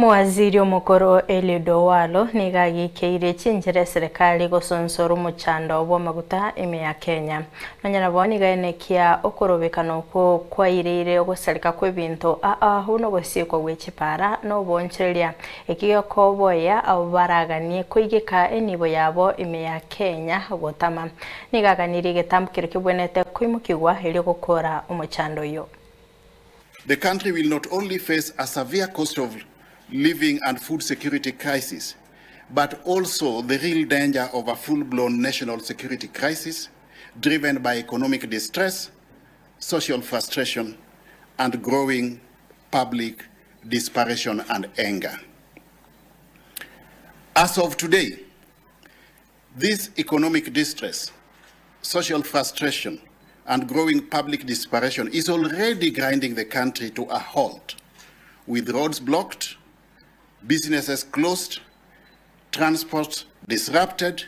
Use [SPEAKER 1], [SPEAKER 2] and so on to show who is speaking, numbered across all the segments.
[SPEAKER 1] Mwaziri omukuru Eliud nigagikeire chinjira Eserekari gusonsora omochando bw'amaguta ime ya Kenya. Nonyana boni gaenekia okorobekana okwo kwairire ogosereka kw'ebinto huno gosiekwa gw'echipara n'obonchereria ekigeko boya abo baraganie koigeka enibo yabo ime ya Kenya gotama. Nigaganirie egetambokero KEBWENERETE KOIMOKIGWA erio gokora omochando oyo.
[SPEAKER 2] The country will not only face a severe cost of living and food security crisis, but also the real danger of a full-blown national security crisis driven by economic distress, social frustration, and growing public desperation and anger. As of today, this economic distress, social frustration, and growing public desperation is already grinding the country to a halt, with roads blocked, businesses closed, transport disrupted,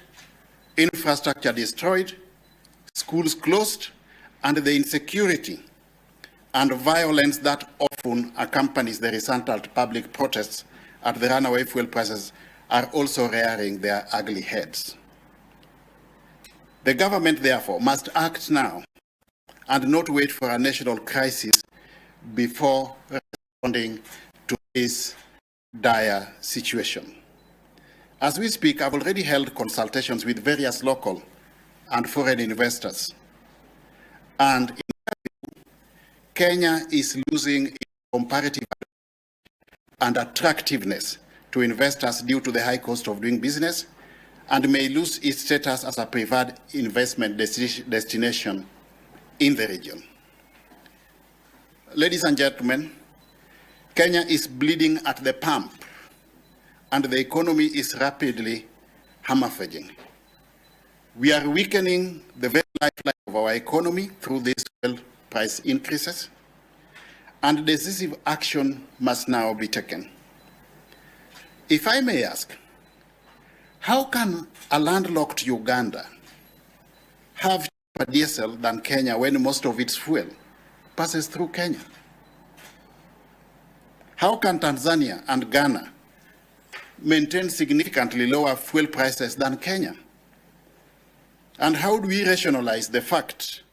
[SPEAKER 2] infrastructure destroyed, schools closed, and the insecurity and violence that often accompanies the resultant public protests at the runaway fuel prices are also rearing their ugly heads. The government, therefore, must act now and not wait for a national crisis before responding to this dire situation. As we speak, I've already held consultations with various local and foreign investors. And in Kenya is losing its comparative and attractiveness to investors due to the high cost of doing business, and may lose its status as a preferred investment destination in the region. Ladies and gentlemen, Kenya is bleeding at the pump, and the economy is rapidly hemorrhaging. We are weakening the very lifeline of our economy through these fuel price increases, and decisive action must now be taken. If I may ask, how can a landlocked Uganda have cheaper diesel than Kenya when most of its fuel passes through Kenya? How can Tanzania and Ghana maintain significantly lower fuel prices than Kenya? And how do we rationalize the fact